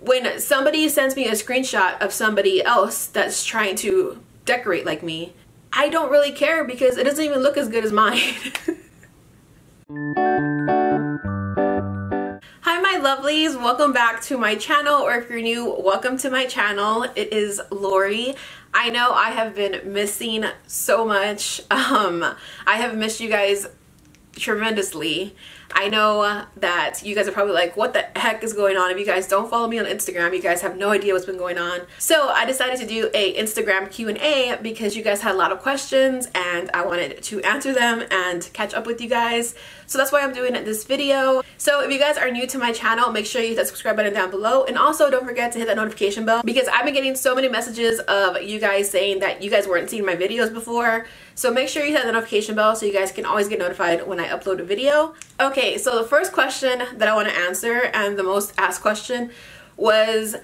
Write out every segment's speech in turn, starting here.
when somebody sends me a screenshot of somebody else that's trying to decorate like me, I don't really care because it doesn't even look as good as mine. Hi my lovelies, welcome back to my channel, or if you're new, welcome to my channel. It is Lori. I know I have been missing so much. I have missed you guys tremendously. I know that you guys are probably like, what the heck is going on? If you guys don't follow me on Instagram, you guys have no idea what's been going on. So I decided to do a Instagram Q&A because you guys had a lot of questions and I wanted to answer them and catch up with you guys. So that's why I'm doing this video. So if you guys are new to my channel, make sure you hit that subscribe button down below, and also don't forget to hit that notification bell because I've been getting so many messages of you guys saying that you guys weren't seeing my videos before. So make sure you hit the notification bell so you guys can always get notified when I upload a video. Okay, so the first question that I want to answer, and the most asked question, was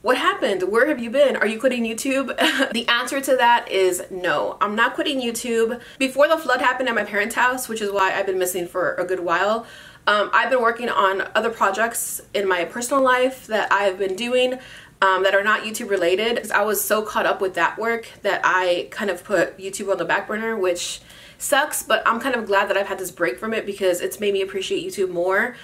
what happened? Where have you been? Are you quitting YouTube? The answer to that is no. I'm not quitting YouTube. Before the flood happened at my parents' house, which is why I've been missing for a good while, I've been working on other projects in my personal life that I've been doing that are not YouTube related. I was so caught up with that work that I kind of put YouTube on the back burner, which sucks, but I'm kind of glad that I've had this break from it because it's made me appreciate YouTube more.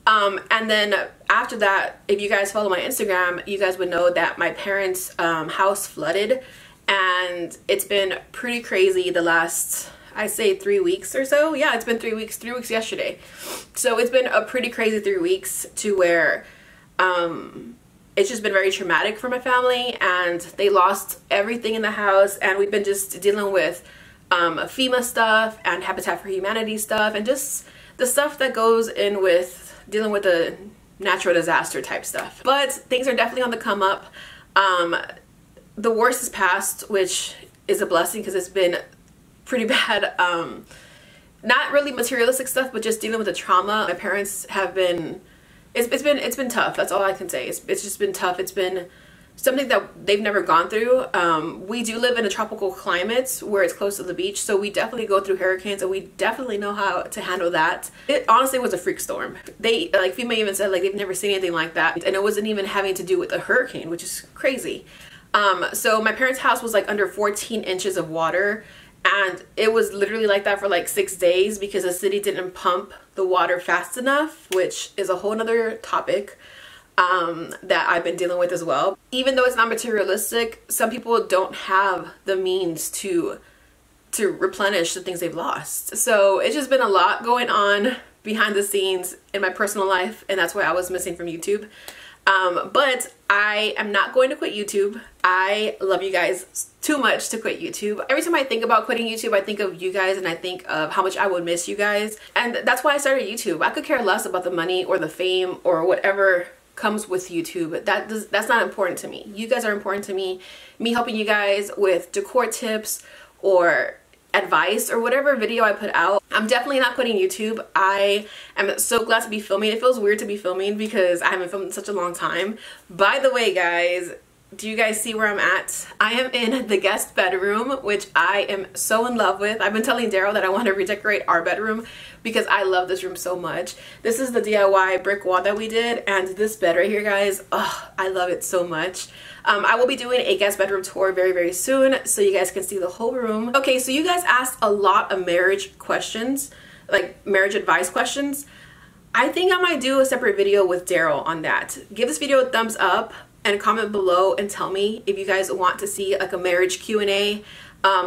And then after that, if you guys follow my Instagram, you guys would know that my parents' house flooded, and it's been pretty crazy the last, I say 3 weeks or so. Yeah, it's been 3 weeks, 3 weeks yesterday. So it's been a pretty crazy 3 weeks to where it's just been very traumatic for my family, and they lost everything in the house, and we've been just dealing with FEMA stuff and Habitat for Humanity stuff and just the stuff that goes in with dealing with the natural disaster type stuff. But things are definitely on the come up. The worst is past, which is a blessing because it's been pretty bad. Not really materialistic stuff, but just dealing with the trauma. My parents have been, it's been tough. That's all I can say. It's just been tough. It's been something that they've never gone through. We do live in a tropical climate where it's close to the beach, so we definitely go through hurricanes, and we definitely know how to handle that. It honestly was a freak storm. They, like FEMA even said, like they've never seen anything like that, and it wasn't even having to do with a hurricane, which is crazy. So my parents' house was like under 14 inches of water, and it was literally like that for like 6 days because the city didn't pump the water fast enough, which is a whole nother topic that I've been dealing with as well. Even though it's not materialistic, some people don't have the means to replenish the things they've lost. So it's just been a lot going on behind the scenes in my personal life, and that's why I was missing from YouTube. But I am not going to quit YouTube. I love you guys too much to quit YouTube. Every time I think about quitting YouTube, I think of you guys and I think of how much I would miss you guys. And that's why I started YouTube. I could care less about the money or the fame or whatever comes with YouTube. That's not important to me. You guys are important to me. Me helping you guys with decor tips or advice or whatever video I put out. I'm definitely not quitting YouTube. I am so glad to be filming. It feels weird to be filming because I haven't filmed in such a long time. By the way, guys, do you guys see where I'm at? I am in the guest bedroom, which I am so in love with. I've been telling Daryl that I want to redecorate our bedroom because I love this room so much. This is the DIY brick wall that we did, and this bed right here, guys, oh, I love it so much. I will be doing a guest bedroom tour very, very soon so you guys can see the whole room. Okay, so you guys asked a lot of marriage questions, like marriage advice questions. I think I might do a separate video with Daryl on that. Give this video a thumbs up and comment below and tell me if you guys want to see like a marriage Q&A.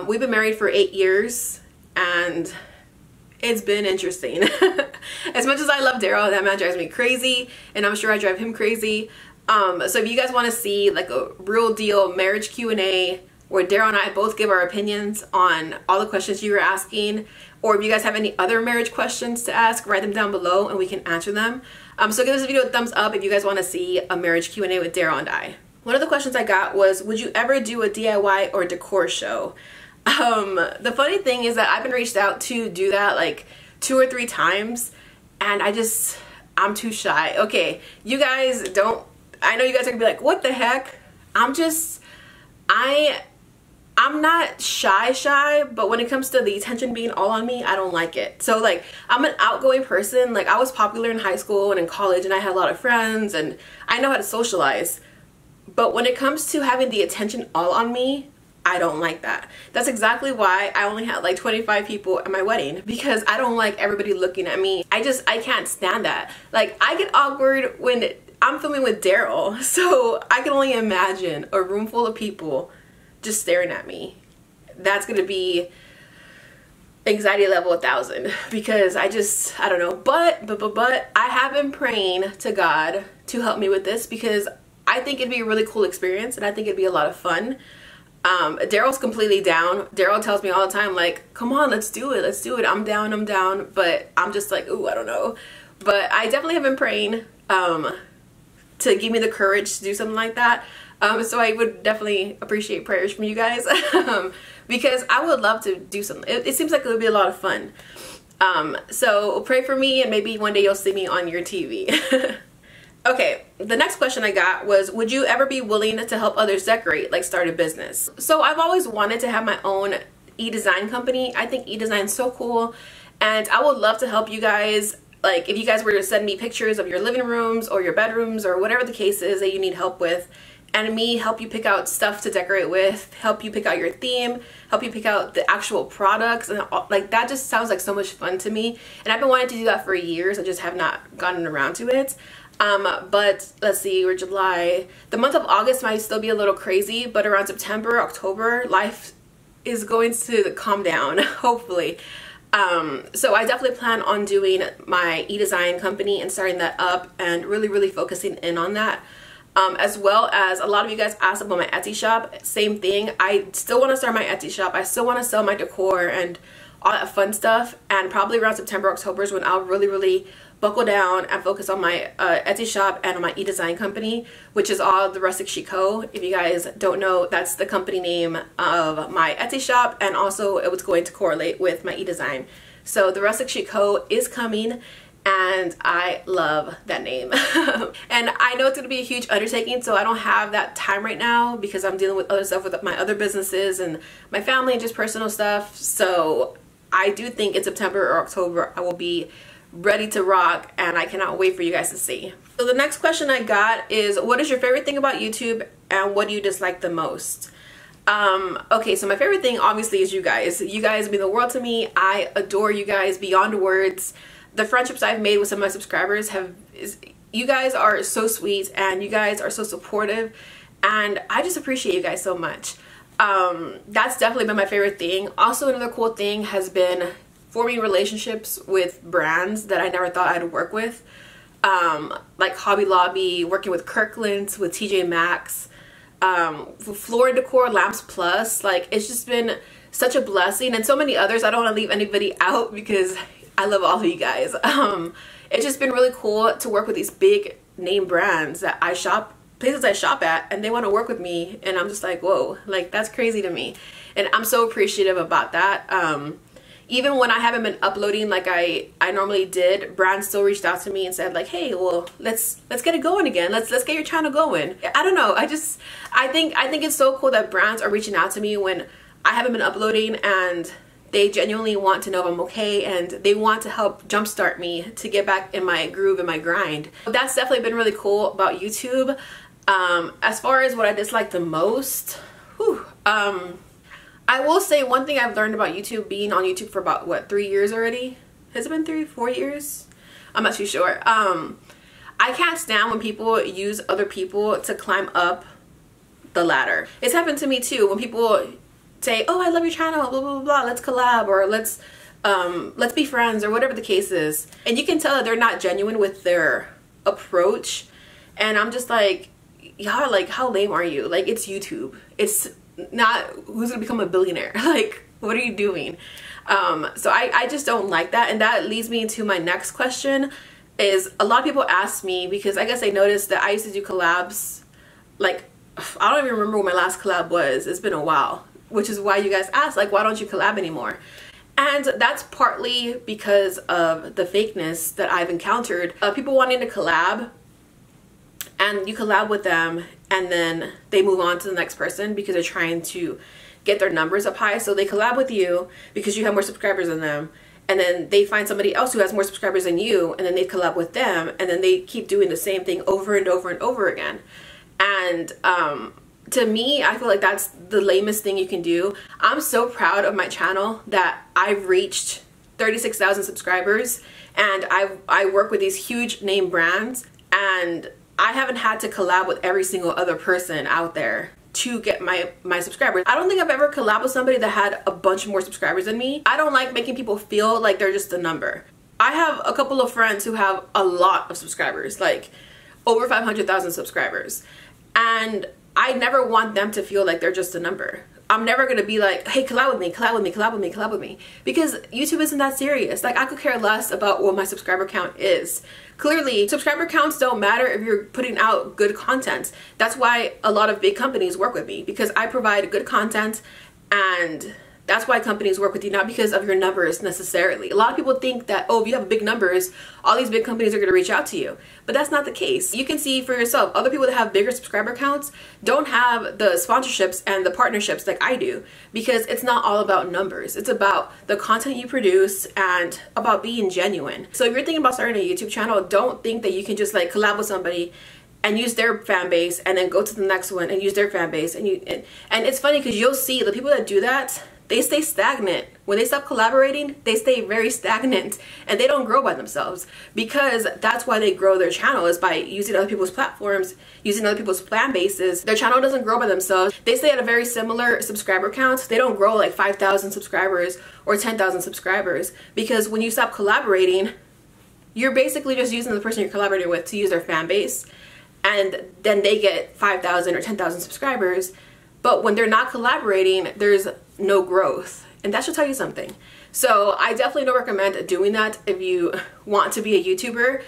We've been married for 8 years and it's been interesting. As much as I love Daryl, that man drives me crazy, and I'm sure I drive him crazy. So if you guys want to see like a real deal marriage Q&A where Daryl and I both give our opinions on all the questions you were asking, or if you guys have any other marriage questions to ask, write them down below and we can answer them. So give this video a thumbs up if you guys want to see a marriage Q&A with Daryl and I. One of the questions I got was, would you ever do a DIY or decor show? The funny thing is that I've been reached out to do that like 2 or 3 times, and I'm too shy. Okay, you guys don't, I know you guys are gonna be like, what the heck? I'm not shy, but when it comes to the attention being all on me, I don't like it. So like, I'm an outgoing person. Like, I was popular in high school and in college, and I had a lot of friends, and I know how to socialize. But when it comes to having the attention all on me, I don't like that. That's exactly why I only had like 25 people at my wedding, because I don't like everybody looking at me. I can't stand that. Like, I get awkward when I'm filming with Daryl, so I can only imagine a room full of people just staring at me. That's gonna be anxiety level 1000, because I don't know. But I have been praying to God to help me with this, because I think it'd be a really cool experience, and I think it'd be a lot of fun. Daryl's completely down. Daryl tells me all the time, like, come on, let's do it, I'm down. But I'm just like, ooh, I don't know. But I definitely have been praying to give me the courage to do something like that. So I would definitely appreciate prayers from you guys, because I would love to do something. It seems like it would be a lot of fun. So pray for me, and maybe one day you'll see me on your TV. Okay, the next question I got was, would you ever be willing to help others decorate, like start a business? So I've always wanted to have my own e-design company. I think e-design is so cool, and I would love to help you guys. Like, if you guys were to send me pictures of your living rooms or your bedrooms or whatever the case is that you need help with, and me help you pick out stuff to decorate with, help you pick out your theme, help you pick out the actual products, and like, that just sounds like so much fun to me. And I've been wanting to do that for years. I just have not gotten around to it. But let's see, we're July. The month of August might still be a little crazy, but around September, October, life is going to calm down, hopefully. So I definitely plan on doing my e-design company and starting that up, and really focusing in on that. As well as a lot of you guys asked about my Etsy shop. Same thing. I still want to start my Etsy shop. I still want to sell my decor and all that fun stuff. And probably around September, October is when I'll really buckle down and focus on my Etsy shop and on my e-design company, which is all the Rustic Chic Co. If you guys don't know, that's the company name of my Etsy shop, and also it was going to correlate with my e-design. So the Rustic Chic Co. is coming, and I love that name. And I know it's going to be a huge undertaking, so I don't have that time right now, because I'm dealing with other stuff with my other businesses and my family and just personal stuff. So I do think in September or October I will be ready to rock, and I cannot wait for you guys to see. So the next question I got is, what is your favorite thing about YouTube, and what do you dislike the most? Okay, so my favorite thing obviously is you guys. You guys mean the world to me. I adore you guys beyond words. The friendships I've made with some of my subscribers you guys are so sweet, and you guys are so supportive, and I just appreciate you guys so much. That's definitely been my favorite thing. Also, another cool thing has been forming relationships with brands that I never thought I'd work with. Like Hobby Lobby, working with Kirkland's, with TJ Maxx, Floor Decor, Lamps Plus. Like, it's just been such a blessing, and so many others. I don't want to leave anybody out, because I love all of you guys. It's just been really cool to work with these big name brands that places I shop at, and they want to work with me, and I'm just like, whoa, like, that's crazy to me. And I'm so appreciative about that. Even when I haven't been uploading like I normally did, brands still reached out to me and said, like, hey, well, let's get it going again. Let's get your channel going. I don't know. I think it's so cool that brands are reaching out to me when I haven't been uploading, and they genuinely want to know if I'm okay, and they want to help jumpstart me to get back in my groove and my grind. That's definitely been really cool about YouTube. As far as what I dislike the most, I will say one thing I've learned about YouTube, being on YouTube for about, what, 3 years already? Has it been 3, 4 years? I'm not too sure. I can't stand when people use other people to climb up the ladder. It's happened to me too, when people say, oh, I love your channel, blah, blah, blah, let's collab, or let's be friends, or whatever the case is. And you can tell that they're not genuine with their approach. And I'm just like, yeah, like, how lame are you? Like, it's YouTube. It's not who's gonna become a billionaire. Like, what are you doing? So I just don't like that. And that leads me to my next question. Is a lot of people ask me, because I guess they noticed that I used to do collabs. Like, I don't even remember what my last collab was. It's been a while, which is why you guys ask, like, why don't you collab anymore? And that's partly because of the fakeness that I've encountered. People wanting to collab, and you collab with them, and then they move on to the next person because they're trying to get their numbers up high. So they collab with you because you have more subscribers than them. And then they find somebody else who has more subscribers than you, and then they collab with them, and then they keep doing the same thing over and over and over again. And to me, I feel like that's the lamest thing you can do. I'm so proud of my channel that I've reached 36,000 subscribers, and I work with these huge name brands, and I haven't had to collab with every single other person out there to get my subscribers. I don't think I've ever collabed with somebody that had a bunch more subscribers than me. I don't like making people feel like they're just a number. I have a couple of friends who have a lot of subscribers, like over 500,000 subscribers, and I never want them to feel like they're just a number. I'm never gonna be like, hey, collab with me, collab with me, collab with me, collab with me. Because YouTube isn't that serious. Like, I could care less about what my subscriber count is. Clearly, subscriber counts don't matter if you're putting out good content. That's why a lot of big companies work with me, because I provide good content, and that's why companies work with you, not because of your numbers necessarily. A lot of people think that, oh, if you have big numbers, all these big companies are going to reach out to you. But that's not the case. You can see for yourself, other people that have bigger subscriber counts don't have the sponsorships and the partnerships like I do, because it's not all about numbers. It's about the content you produce and about being genuine. So if you're thinking about starting a YouTube channel, don't think that you can just like collab with somebody and use their fan base and then go to the next one and use their fan base. And it's funny because you'll see the people that do that, they stay stagnant. When they stop collaborating, they stay very stagnant and they don't grow by themselves, because that's why they grow their channel, is by using other people's platforms, using other people's fan bases. Their channel doesn't grow by themselves. They stay at a very similar subscriber count. They don't grow like 5,000 subscribers or 10,000 subscribers, because when you stop collaborating, you're basically just using the person you're collaborating with to use their fan base, and then they get 5,000 or 10,000 subscribers. But when they're not collaborating, there's no growth. And that should tell you something. So I definitely don't recommend doing that if you want to be a YouTuber.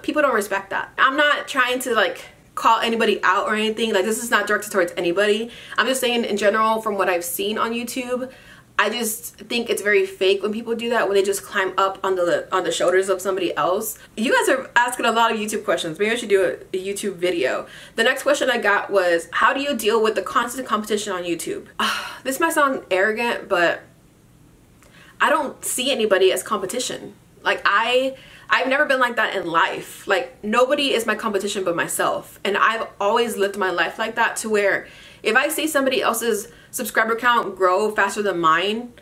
People don't respect that. I'm not trying to like call anybody out or anything. Like, this is not directed towards anybody. I'm just saying in general, from what I've seen on YouTube, I just think it's very fake when people do that, when they just climb up on the shoulders of somebody else. You guys are asking a lot of YouTube questions. Maybe I should do a YouTube video. The next question I got was, how do you deal with the constant competition on YouTube? This might sound arrogant, but I don't see anybody as competition. Like, I've never been like that in life. Like, nobody is my competition but myself. And I've always lived my life like that, to where if I see somebody else's subscriber count grow faster than mine,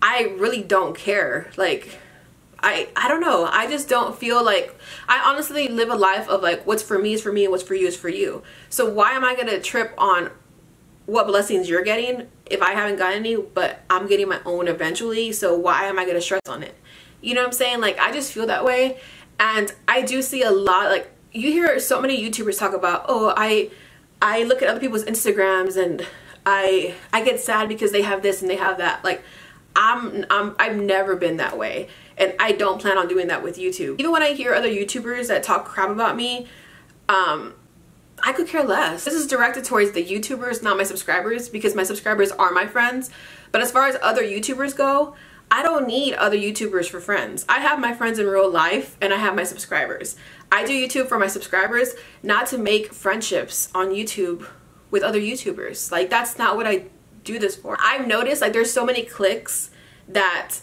I really don't care. Like, I don't know. I just don't feel like, I honestly live a life of like, what's for me is for me and what's for you is for you. So why am I going to trip on what blessings you're getting if I haven't got any, but I'm getting my own eventually? So why am I going to stress on it? You know what I'm saying? Like, I just feel that way. And I do see a lot, like, you hear so many YouTubers talk about, oh, I look at other people's Instagrams and I get sad because they have this and they have that. Like, I've never been that way, and I don't plan on doing that with YouTube. Even when I hear other YouTubers that talk crap about me, I could care less. This is directed towards the YouTubers, not my subscribers, because my subscribers are my friends. But as far as other YouTubers go, I don't need other YouTubers for friends. I have my friends in real life, and I have my subscribers. I do YouTube for my subscribers, not to make friendships on YouTube with other YouTubers. Like, that's not what I do this for. I've noticed, like, there's so many cliques that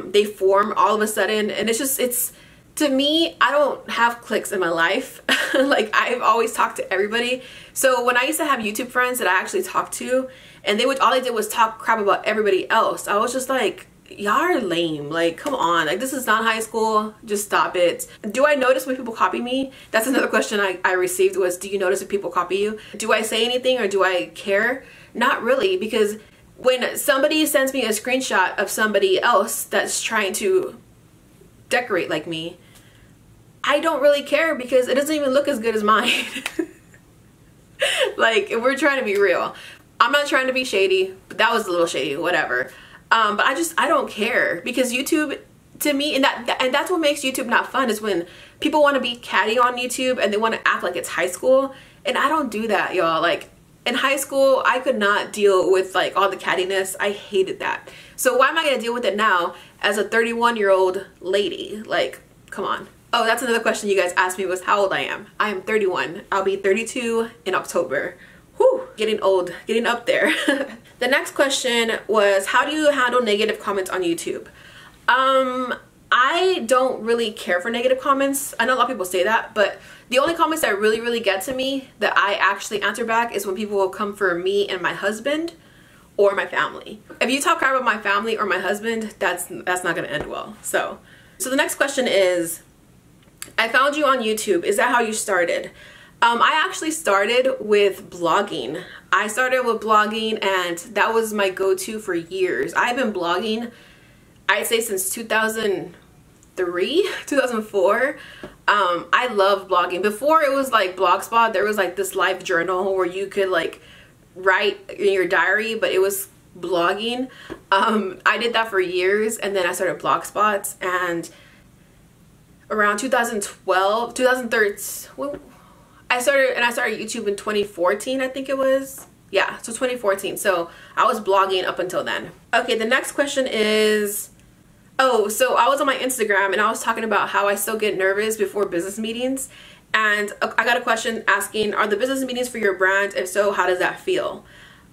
they form all of a sudden, and it's to me, I don't have cliques in my life. Like, I've always talked to everybody. So when I used to have YouTube friends that I actually talked to, and all they did was talk crap about everybody else, I was just like, y'all are lame. Like, come on, like, this is not high school, just stop it. Do I notice when people copy me? That's another question I received, was, do you notice if people copy you? Do I say anything or do I care? Not really, because when somebody sends me a screenshot of somebody else that's trying to decorate like me, I don't really care, because it doesn't even look as good as mine. Like, if we're trying to be real, I'm not trying to be shady, but that was a little shady, whatever. But I don't care, because YouTube, to me, and that's what makes YouTube not fun, is when people want to be catty on YouTube and they want to act like it's high school. And I don't do that, y'all. Like, in high school, I could not deal with like all the cattiness. I hated that. So why am I gonna deal with it now as a 31-year-old lady? Like, come on. Oh, that's another question you guys asked me, was how old I am. I am 31. I'll be 32 in October. Whew. getting old, getting up there. The next question was, how do you handle negative comments on YouTube? I don't really care for negative comments. I know a lot of people say that, but the only comments that really get to me that I actually answer back is when people will come for me and my husband or my family. If you talk crap about my family or my husband, that's not gonna end well. So the next question is, I found you on YouTube. Is that how you started? I actually started with blogging. I started with blogging, and that was my go-to for years. I've been blogging, I'd say, since 2003, 2004. I love blogging. Before it was like Blogspot, there was like this live journal where you could like write in your diary, but it was blogging. I did that for years, and then I started Blogspot, and around 2012, 2013, I started YouTube in 2014, I think it was. Yeah, so 2014. So I was blogging up until then. Okay, the next question is, oh, so I was on my Instagram and I was talking about how I still get nervous before business meetings. And I got a question asking, are the business meetings for your brand? If so, how does that feel?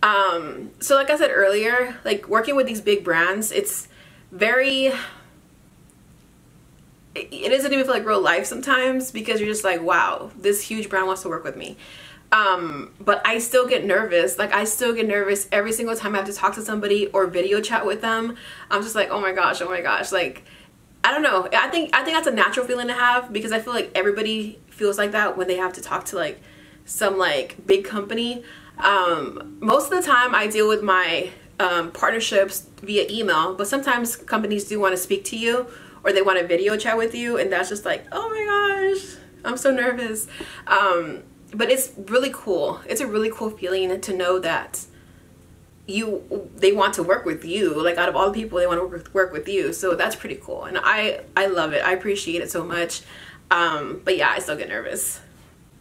So like I said earlier, like working with these big brands, it's very, it doesn't even feel like real life sometimes, because you're just like, wow, this huge brand wants to work with me. But I still get nervous. Like, I still get nervous every single time I have to talk to somebody or video chat with them. I'm just like, oh my gosh. Like, I don't know. I think that's a natural feeling to have, because I feel like everybody feels like that when they have to talk to like some like big company. Most of the time I deal with my partnerships via email, but sometimes companies do want to speak to you, or they want a video chat with you, and that's just like, oh my gosh, I'm so nervous. But it's really cool. It's a really cool feeling to know that they want to work with you. Like, out of all the people, they want to work with you. So that's pretty cool, and I love it. I appreciate it so much. But yeah, I still get nervous.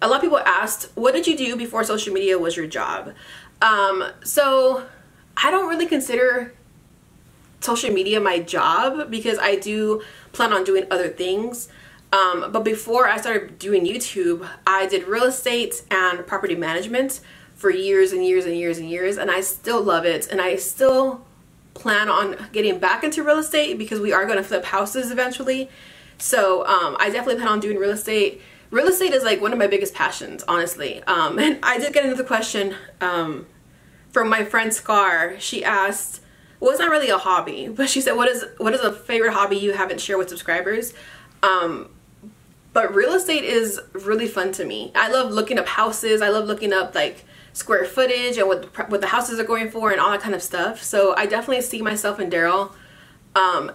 A lot of people asked, what did you do before social media was your job? So I don't really consider social media my job, because I do plan on doing other things. But before I started doing YouTube, I did real estate and property management for years and years and years and years, and I still love it, and I still plan on getting back into real estate, because we are going to flip houses eventually. So I definitely plan on doing real estate. Real estate is like one of my biggest passions, honestly. And I did get another question from my friend Scar. She asked, well, it's not really a hobby, but she said, what is a favorite hobby you haven't shared with subscribers? But real estate is really fun to me. I love looking up houses. I love looking up like square footage and what the houses are going for and all that kind of stuff. So I definitely see myself and Daryl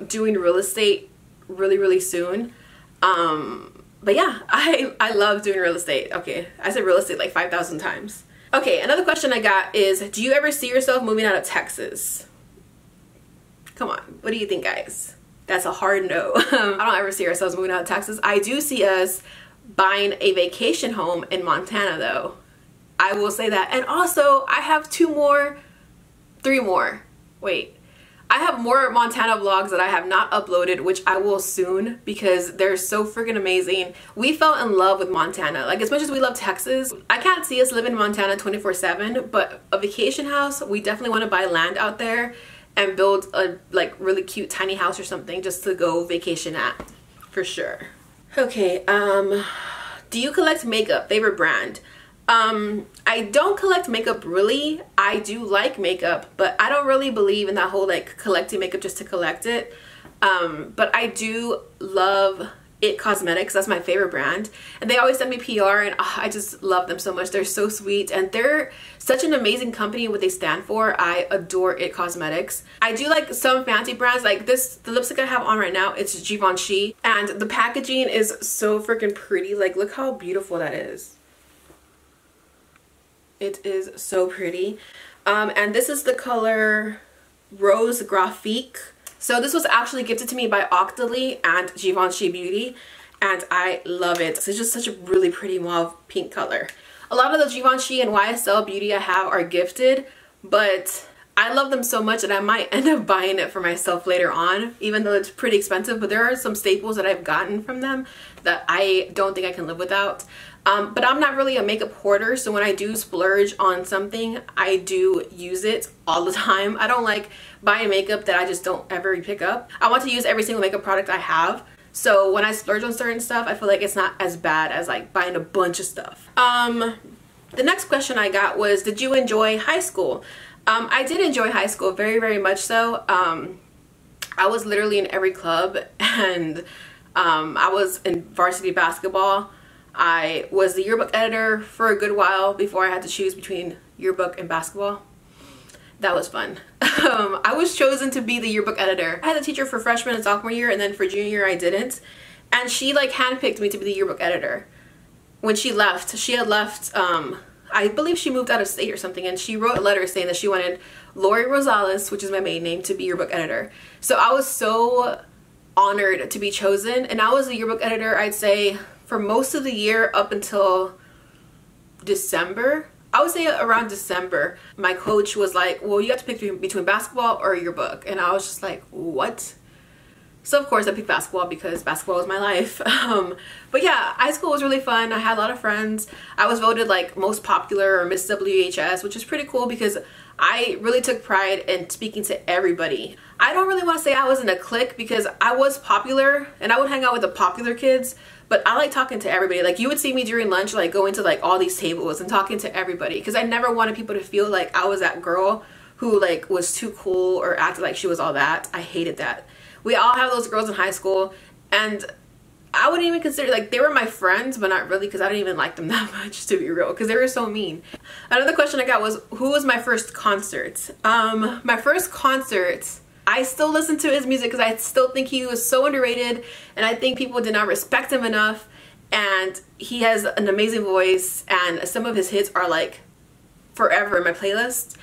doing real estate really soon. But yeah, I love doing real estate. Okay, I said real estate like 5,000 times. Okay, another question I got is, do you ever see yourself moving out of Texas? Come on, what do you think, guys? That's a hard no. I don't ever see ourselves moving out of Texas. I do see us buying a vacation home in Montana, though. I will say that. And also, I have three more. Wait. I have more Montana vlogs that I have not uploaded, which I will soon, because they're so freaking amazing. We fell in love with Montana. Like, as much as we love Texas, I can't see us living in Montana 24/7, but a vacation house, we definitely want to buy land out there and build a like really cute tiny house or something just to go vacation at, for sure. Okay, do you collect makeup? Favorite brand? I don't collect makeup really. I do like makeup, but I don't really believe in that whole like collecting makeup just to collect it. But I do love It Cosmetics. That's my favorite brand, and they always send me PR, and I just love them so much. They're so sweet, and they're such an amazing company. What they stand for, I adore It Cosmetics. I do like some fancy brands, like the lipstick I have on right now, it's Givenchy, and the packaging is so freaking pretty. Like, look how beautiful that is. It is so pretty. And this is the color Rose Graphique. So this was actually gifted to me by Octoly and Givenchy Beauty, and I love it. So it's just such a really pretty mauve pink color. A lot of the Givenchy and YSL Beauty I have are gifted, but I love them so much that I might end up buying it for myself later on, even though it's pretty expensive. But there are some staples that I've gotten from them that I don't think I can live without. But I'm not really a makeup hoarder, so when I do splurge on something, I do use it all the time. I don't like buying makeup that I just don't ever pick up. I want to use every single makeup product I have. So when I splurge on certain stuff, I feel like it's not as bad as like buying a bunch of stuff. The next question I got was, did you enjoy high school? I did enjoy high school, very, very much so. I was literally in every club, and I was in varsity basketball. I was the yearbook editor for a good while before I had to choose between yearbook and basketball. That was fun. I was chosen to be the yearbook editor. I had a teacher for freshman and sophomore year, and then for junior year I didn't. And she like handpicked me to be the yearbook editor. When she left, she had left, I believe she moved out of state or something, and she wrote a letter saying that she wanted Lori Rosales, which is my maiden name, to be yearbook editor. So I was so honored to be chosen, and I was the yearbook editor, I'd say, for most of the year up until December. I would say around December. My coach was like, well, you have to pick between basketball or yearbook. And I was just like, what? So of course I picked basketball because basketball was my life. But yeah, high school was really fun. I had a lot of friends. I was voted like most popular or Miss WHS, which is pretty cool because I really took pride in speaking to everybody. I don't really want to say I was in a clique because I was popular and I would hang out with the popular kids, but I like talking to everybody. Like you would see me during lunch like going to like all these tables and talking to everybody because I never wanted people to feel like I was that girl who like was too cool or acted like she was all that. I hated that. We all have those girls in high school, and I wouldn't even consider, like, they were my friends, but not really because I didn't even like them that much, to be real, because they were so mean. Another question I got was, who was my first concert? My first concert, I still listen to his music because I still think he was so underrated, and I think people did not respect him enough, and he has an amazing voice, and some of his hits are like forever in my playlist.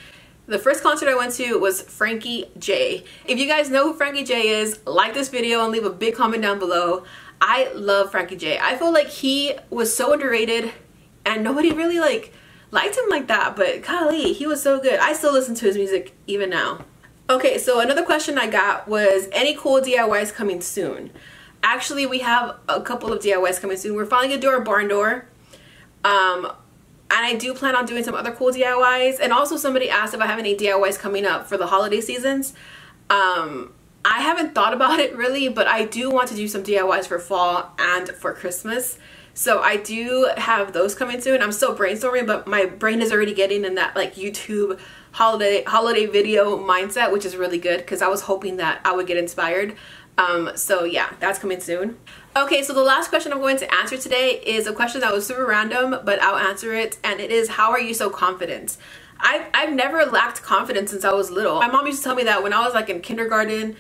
The first concert I went to was Frankie J. If you guys know who Frankie J is, like this video and leave a big comment down below. I love Frankie J. I feel like he was so underrated and nobody really like liked him like that, but golly, he was so good. I still listen to his music even now. Okay, so another question I got was, any cool DIYs coming soon? Actually, we have a couple of DIYs coming soon. We're finally gonna do our barn door. And I do plan on doing some other cool DIYs. And also somebody asked if I have any DIYs coming up for the holiday seasons. I haven't thought about it really, but I do want to do some DIYs for fall and for Christmas. So I do have those coming soon. I'm still brainstorming, but my brain is already getting in that like YouTube holiday video mindset, which is really good because I was hoping that I would get inspired. So yeah, that's coming soon. Okay, so the last question I'm going to answer today is a question that was super random, but I'll answer it, and it is, how are you so confident? I've never lacked confidence since I was little. My mom used to tell me that when I was like in kindergarten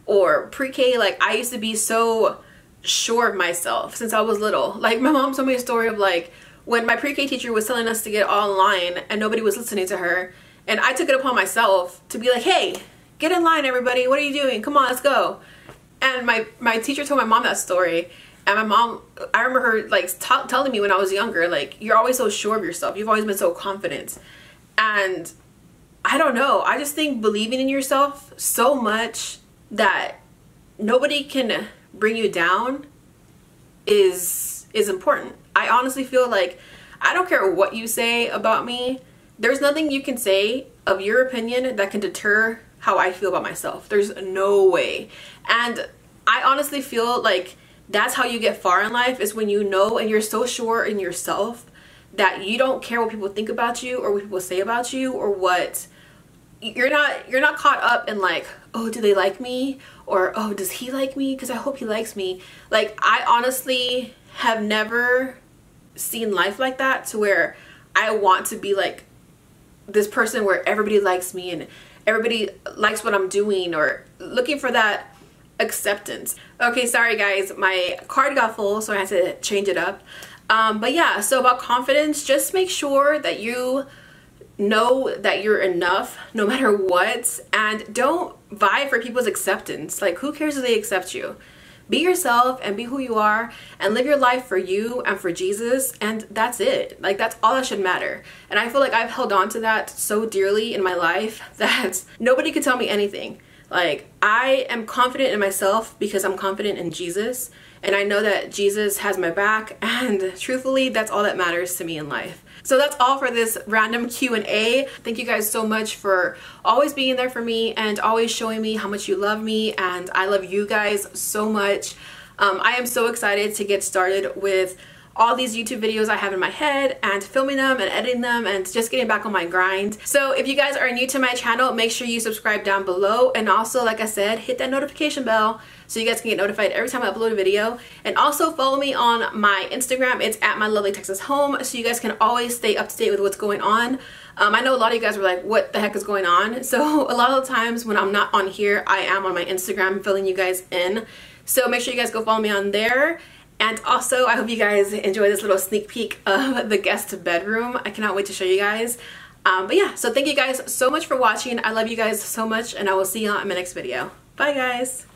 or pre-K, like I used to be so sure of myself since I was little. Like my mom told me a story of like when my pre-K teacher was telling us to get all in line and nobody was listening to her, and I took it upon myself to be like, hey, get in line everybody, what are you doing? Come on, let's go. And my teacher told my mom that story, and my mom, I remember her like telling me when I was younger, like, you're always so sure of yourself, you've always been so confident. And I don't know, I just think believing in yourself so much that nobody can bring you down is important. I honestly feel like I don't care what you say about me, there's nothing you can say of your opinion that can deter how I feel about myself. There's no way. And I honestly feel like that's how you get far in life, is when you know and you're so sure in yourself that you don't care what people think about you or what people say about you, or what you're not caught up in like, oh, do they like me? Or, oh, does he like me? Because I hope he likes me. Like, I honestly have never seen life like that, to where I want to be like this person where everybody likes me and everybody likes what I'm doing, or looking for that acceptance. Okay, sorry guys, my card got full, so I had to change it up. But yeah, so about confidence, just make sure that you know that you're enough no matter what, and don't vie for people's acceptance. Like, who cares if they accept you? Be yourself and be who you are and live your life for you and for Jesus, and that's it. Like, that's all that should matter. And I feel like I've held on to that so dearly in my life that nobody could tell me anything. Like, I am confident in myself because I'm confident in Jesus, and I know that Jesus has my back, and truthfully, that's all that matters to me in life. So that's all for this random Q&A. Thank you guys so much for always being there for me and always showing me how much you love me, and I love you guys so much. I am so excited to get started with all these YouTube videos I have in my head and filming them and editing them and just getting back on my grind. So if you guys are new to my channel, make sure you subscribe down below, and also, like I said, hit that notification bell so you guys can get notified every time I upload a video. And also follow me on my Instagram. It's at mylovelykTexasHome, so you guys can always stay up to date with what's going on. I know a lot of you guys were like, what the heck is going on? So a lot of the times when I'm not on here, I am on my Instagram filling you guys in. So make sure you guys go follow me on there. And also, I hope you guys enjoy this little sneak peek of the guest bedroom. I cannot wait to show you guys. But yeah, so thank you guys so much for watching. I love you guys so much, and I will see you on my next video. Bye, guys.